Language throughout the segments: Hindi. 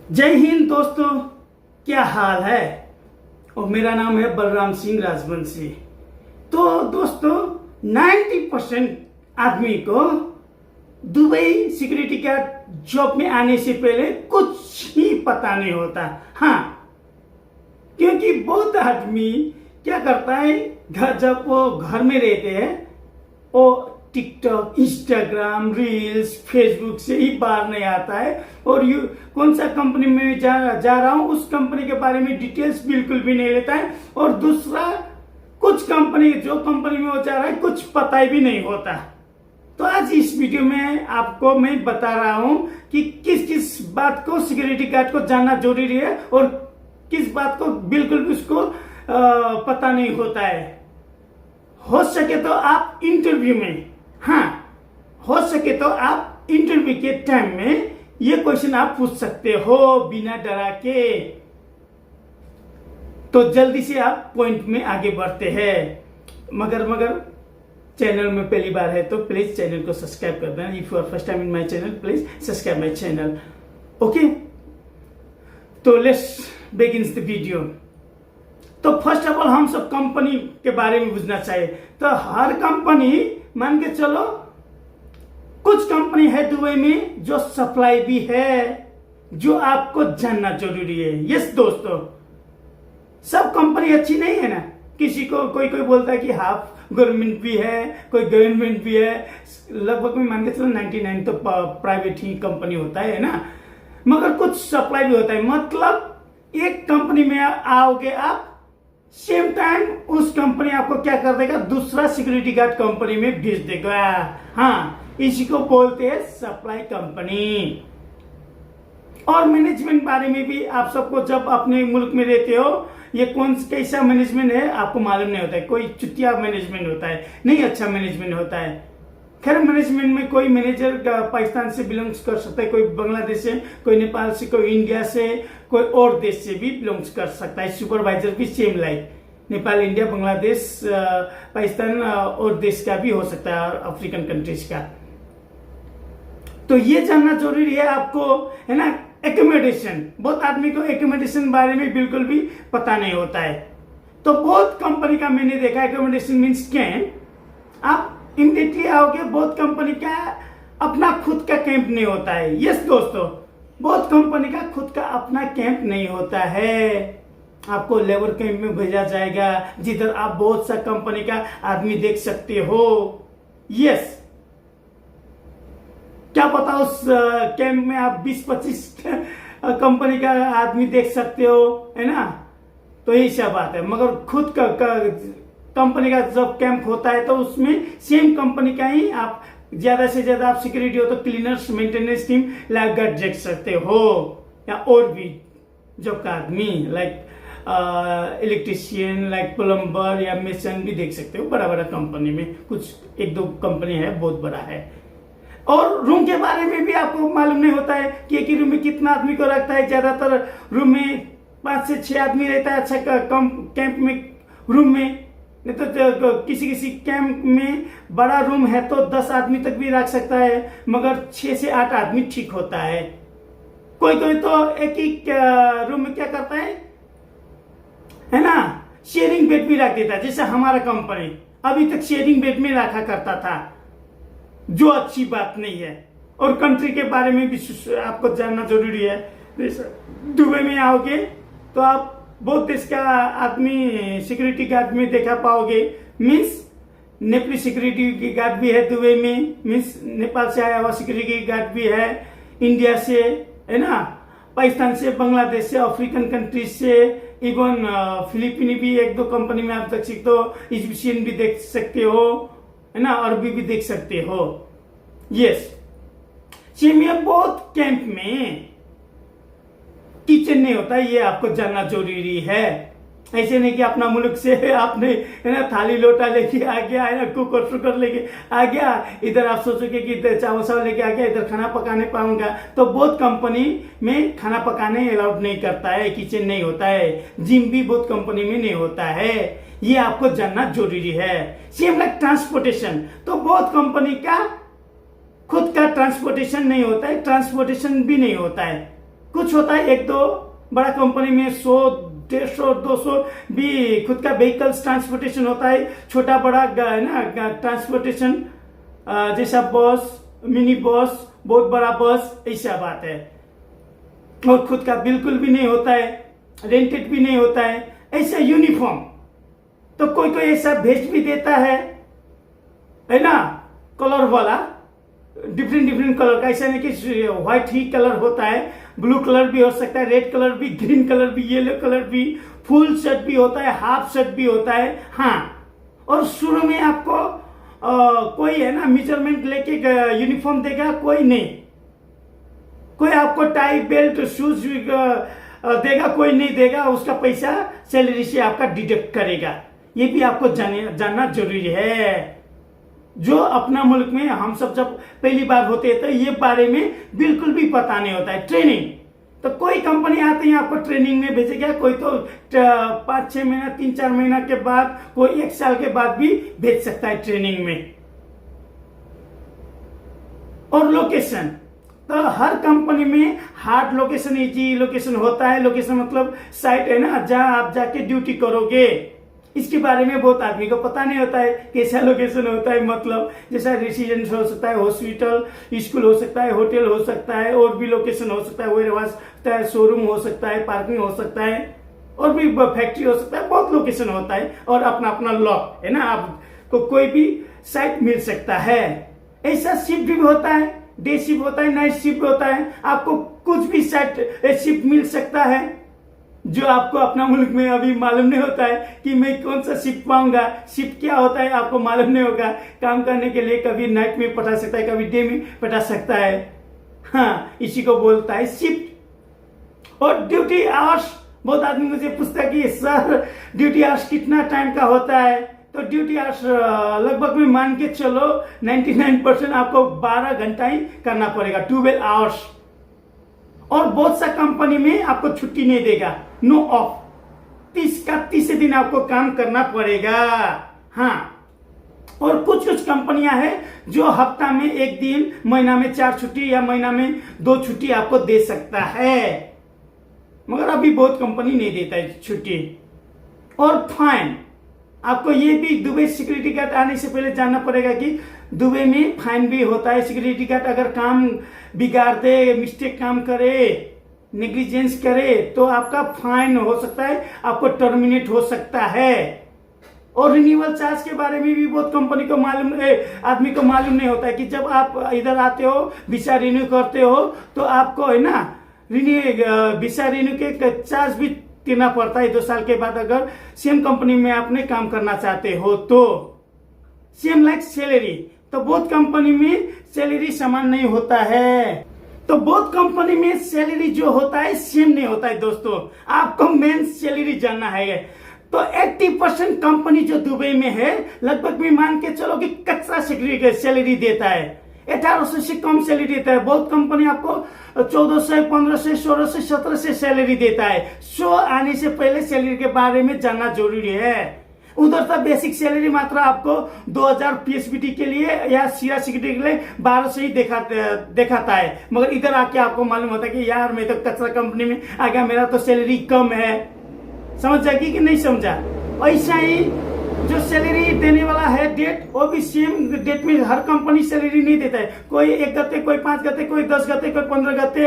जय हिंद दोस्तों, क्या हाल है। और मेरा नाम है बलराम सिंह राजवंशी। तो दोस्तों 90% आदमी को दुबई सिक्योरिटी गार्ड जॉब में आने से पहले कुछ ही पता नहीं होता। हाँ, क्योंकि बहुत आदमी क्या करता है, जब वो घर में रहते हैं वो टिकटॉक, इंस्टाग्राम, रील्स, फेसबुक से ही बाहर नहीं आता है और कौन सा कंपनी में जा रहा हूं उस कंपनी के बारे में डिटेल्स बिल्कुल भी नहीं लेता है। और दूसरा, कुछ कंपनी जो कंपनी में वो जा रहा है कुछ पता ही भी नहीं होता। तो आज इस वीडियो में आपको मैं बता रहा हूं कि किस किस बात को सिक्योरिटी गार्ड को जानना जरूरी है और किस बात को बिल्कुल भी उसको पता नहीं होता है। हो सके तो आप इंटरव्यू में, हो सके तो आप इंटरव्यू के टाइम में ये क्वेश्चन आप पूछ सकते हो बिना डरा के। तो जल्दी से आप पॉइंट में आगे बढ़ते हैं। मगर चैनल में पहली बार है तो प्लीज चैनल को सब्सक्राइब कर देना। If you are first time in my channel please subscribe my channel. Okay, तो लेट्स बिगिन द वीडियो। तो फर्स्ट ऑफ ऑल हम सब कंपनी के बारे में बुझना चाहिए। तो हर कंपनी, मान के चलो कुछ कंपनी है दुबई में जो सप्लाई भी है, जो आपको जानना जरूरी है। यस दोस्तों, सब कंपनी अच्छी नहीं है ना। किसी को कोई बोलता है कि हाफ गवर्नमेंट भी है, कोई गवर्नमेंट भी है। लगभग में मान के चलो 99 तो प्राइवेट ही कंपनी होता है ना। मगर कुछ सप्लाई भी होता है। मतलब एक कंपनी में आओगे आप, सेम टाइम उस कंपनी आपको क्या कर देगा, दूसरा सिक्योरिटी गार्ड कंपनी में भेज देगा। हाँ, इसी को बोलते हैं सप्लाई कंपनी। और मैनेजमेंट बारे में भी आप सबको, जब अपने मुल्क में रहते हो, ये कैसा मैनेजमेंट है आपको मालूम नहीं होता है। कोई चुतिया मैनेजमेंट होता है, नहीं अच्छा मैनेजमेंट होता है। खैर, मैनेजमेंट में कोई मैनेजर पाकिस्तान से बिलोंग्स कर सकता है, कोई बांग्लादेश से, कोई नेपाल से, कोई इंडिया से, कोई और देश से भी बिलोंग्स कर सकता है। सुपरवाइजर भी same like Nepal, India, Bangladesh, Pakistan और देश का भी हो सकता है, अफ्रीकन कंट्रीज का। तो ये जानना जरूरी है आपको, है ना। एकोमोडेशन, बहुत आदमी को एकोमोडेशन बारे में बिल्कुल भी पता नहीं होता है। तो बहुत कंपनी का मैंने देखा, एकोमोडेशन मीन्स कैंप। आप इमीडिएटली आओगे, बहुत कंपनी का अपना खुद का कैंप नहीं होता है। यस दोस्तों, बहुत कंपनी का खुद का अपना कैंप नहीं होता है। आपको लेबर कैंप में भेजा जाएगा, जिधर आप बहुत सा कंपनी का आदमी देख सकते हो। यस, क्या पता उस कैंप में आप 20-25 कंपनी का आदमी देख सकते हो, है ना। तो यही सब बात है। मगर खुद का कंपनी का जब कैंप होता है तो उसमें सेम कंपनी का ही आप ज्यादा से ज्यादा आप सिक्योरिटी हो तो cleaners, maintenance team, life guard देख सकते हो, या और भी जॉब का आदमी लाइक इलेक्ट्रिशियन, लाइक प्लम्बर या मेसन भी देख सकते हो। बड़ा बड़ा कंपनी में कुछ एक दो कंपनी है, बहुत बड़ा है। और रूम के बारे में भी आपको मालूम नहीं होता है कि एक ही रूम में कितना आदमी को रखता है। ज्यादातर रूम में 5 से 6 आदमी रहता है। अच्छा कम कैंप में रूम में, नहीं तो किसी कैंप में बड़ा रूम है तो 10 आदमी तक भी रख सकता है, मगर 6 से 8 आदमी ठीक होता है। कोई तो एक ही रूम में क्या करता है ना, शेयरिंग बेड भी रख देता है। जैसे हमारा कंपनी अभी तक शेयरिंग बेड में रखा करता था, जो अच्छी बात नहीं है। और कंट्री के बारे में भी आपको जानना जरूरी है। दुबई में आओगे तो आप बहुत देश का आदमी सिक्योरिटी गार्ड में देखा पाओगे। मीन्स नेपाली सिक्योरिटी गार्ड भी है दुबई में, मीन्स नेपाल से आया हुआ सिक्योरिटी गार्ड भी है, इंडिया से, है ना, पाकिस्तान से, बांग्लादेश से, अफ्रीकन कंट्रीज से, इवन फिलीपीनी भी एक दो कंपनी में आप देख सकते हो, इजिप्शियन भी देख सकते हो, है ना, अरबी भी देख सकते हो। यस, में बहुत कैंप में किचन नहीं होता, ये आपको जानना जरूरी है। ऐसे नहीं कि अपना मुल्क से आपने, है ना, थाली लोटा लेके आ गया, है ना, कुकर शुकर लेके आ गया, इधर आप सोचोगे कि इधर चावल लेके आ गया, इधर खाना पकाने पाऊंगा। तो बहुत कंपनी में खाना पकाने अलाउड नहीं करता है, किचन नहीं होता है, जिम भी बहुत कंपनी में नहीं होता है। ये आपको जानना जरूरी है। सेम लाइक ट्रांसपोर्टेशन, तो बहुत कंपनी का खुद का ट्रांसपोर्टेशन नहीं होता है, ट्रांसपोर्टेशन भी नहीं होता है। कुछ होता है एक दो बड़ा कंपनी में 100, 150, 200 भी खुद का व्हीकल्स ट्रांसपोर्टेशन होता है, छोटा बड़ा है ना ट्रांसपोर्टेशन, जैसा बस, मिनी बस, बहुत बड़ा बस, ऐसा बात है। और खुद का बिल्कुल भी नहीं होता है, रेंटेड भी नहीं होता है। ऐसा यूनिफॉर्म तो कोई कोई ऐसा भेज भी देता है ना, कलर वाला, डिफरेंट डिफरेंट कलर का। ऐसा नहीं कि व्हाइट ही कलर होता है, ब्लू कलर भी हो सकता है, रेड कलर भी, ग्रीन कलर भी, येलो कलर भी, फुल शर्ट भी होता है, हाफ शर्ट भी होता है। हाँ, और शुरू में आपको कोई है ना मेजरमेंट लेके यूनिफॉर्म देगा, कोई नहीं। कोई आपको टाई बेल्ट शूज देगा, कोई नहीं देगा। उसका पैसा सैलरी से आपका डिडक्ट करेगा। ये भी आपको जानना जरूरी है। जो अपना मुल्क में हम सब जब पहली बार होते हैं तो ये बारे में बिल्कुल भी पता नहीं होता है। ट्रेनिंग तो कोई कंपनी आते हैं आपको ट्रेनिंग में भेजेगा, कोई तो 5-6 महीना, 3-4 महीना के बाद, कोई 1 साल के बाद भी भेज सकता है ट्रेनिंग में। और लोकेशन तो हर कंपनी में हार्ड लोकेशन, इजी लोकेशन होता है। लोकेशन मतलब साइट है ना, जहां आप जाके ड्यूटी करोगे। इसके बारे में बहुत आदमी को पता नहीं होता है कैसा लोकेशन होता है। मतलब जैसा रेसिडेंस हो सकता है, हॉस्पिटल, स्कूल हो सकता है, होटल हो सकता है, और भी लोकेशन हो सकता है, वेयरहाउस होता है, शोरूम हो सकता है, पार्किंग हो सकता है, और भी फैक्ट्री हो सकता है। बहुत लोकेशन होता है और अपना अपना लॉक है ना, आपको कोई भी साइट मिल सकता है। ऐसा शिफ्ट भी होता है, डे शिफ्ट होता है, नाइट शिफ्ट होता है। आपको कुछ भी साइट शिफ्ट मिल सकता है जो आपको अपना मुल्क में अभी मालूम नहीं होता है कि मैं कौन सा शिफ्ट पाऊंगा। शिफ्ट क्या होता है आपको मालूम नहीं होगा। काम करने के लिए कभी नाइट में पठा सकता है, कभी डे में पठा सकता है। हाँ, इसी को बोलता है शिफ्ट। और ड्यूटी आवर्स, बहुत आदमी मुझे पूछता है कि सर ड्यूटी आवर्स कितना टाइम का होता है। तो ड्यूटी आवर्स लगभग में मान के चलो 99% आपको 12 घंटा ही करना पड़ेगा, 12 आवर्स। और बहुत सा कंपनी में आपको छुट्टी नहीं देगा, नो ऑफ। 30 का 30 दिन आपको काम करना पड़ेगा। हाँ, और कुछ कुछ कंपनियां हैं जो हफ्ता में 1 दिन, महीना में 4 छुट्टी या महीना में 2 छुट्टी आपको दे सकता है। मगर अभी बहुत कंपनी नहीं देता है छुट्टी। और फाइन, आपको ये भी दुबई सिक्योरिटी गार्ड आने से पहले जानना पड़ेगा कि दुबई में फाइन भी होता है। सिक्योरिटी गार्ड अगर काम बिगाड़ दे, मिस्टेक काम करे, नेग्लिजेंस करे, तो आपका फाइन हो सकता है, आपको टर्मिनेट हो सकता है। और रिन्यूअल चार्ज के बारे में भी बहुत कंपनी को मालूम, आदमी को मालूम नहीं होता है कि जब आप इधर आते हो, वीसा रिन्यू करते हो, तो आपको है ना वीसा रिन्यू के चार्ज भी देना पड़ता है 2 साल के बाद, अगर सेम कंपनी में आपने काम करना चाहते हो तो। सेम लाइक सैलरी, तो बहुत कंपनी में सैलरी समान नहीं होता है। तो बहुत कंपनी में सैलरी जो होता है सेम नहीं होता है। दोस्तों, आपको मेन सैलरी जानना है। तो 80% कंपनी जो दुबई में है, लगभग भी मान के चलो कि कच्चा सैलरी देता है। 1800 से कम सैलरी देता है। बहुत कंपनी आपको 1400, 1500, 1600, 1700 सैलरी देता है। शो आने से पहले सैलरी के बारे में जानना जरूरी है। उधर तो बेसिक सैलरी मात्र आपको 2000 पीएसबीटी के लिए या सीरा सिक्योरिटी के लिए 1200 ही दिखाता है। मगर इधर आके आपको मालूम होता है कि यार मैं तो कचरा कंपनी में आ गया, मेरा तो सैलरी कम है। समझ जाएगी कि नहीं समझा? ऐसा ही जो सैलरी देने वाला है डेट, वो भी सेम डेट में हर कंपनी सैलरी नहीं देता है। कोई 1 गते, कोई 5 गते, कोई 10 गते, कोई 15 गते।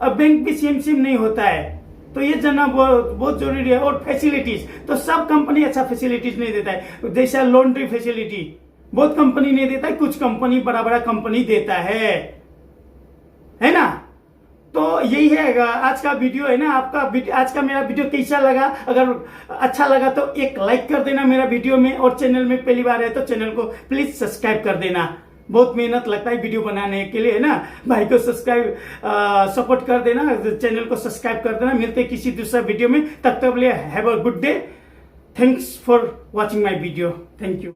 अब बैंक भी सेम नहीं होता है। तो ये जानना बहुत जरूरी है। और फैसिलिटीज, तो सब कंपनी अच्छा फैसिलिटीज नहीं देता है। जैसा लॉन्ड्री फैसिलिटी बहुत कंपनी नहीं देता है, कुछ कंपनी, बड़ा कंपनी देता है ना। तो यही है आज का वीडियो है ना। आपका आज का मेरा वीडियो कैसा लगा? अगर अच्छा लगा तो एक लाइक कर देना मेरा वीडियो में, और चैनल में पहली बार है तो चैनल को प्लीज सब्सक्राइब कर देना। बहुत मेहनत लगता है वीडियो बनाने के लिए, है ना। भाई को सब्सक्राइब सपोर्ट कर देना, चैनल को सब्सक्राइब कर देना। मिलते हैं किसी दूसरा वीडियो में, तब तक के लिए have a good day. Thanks for watching my video. Thank you.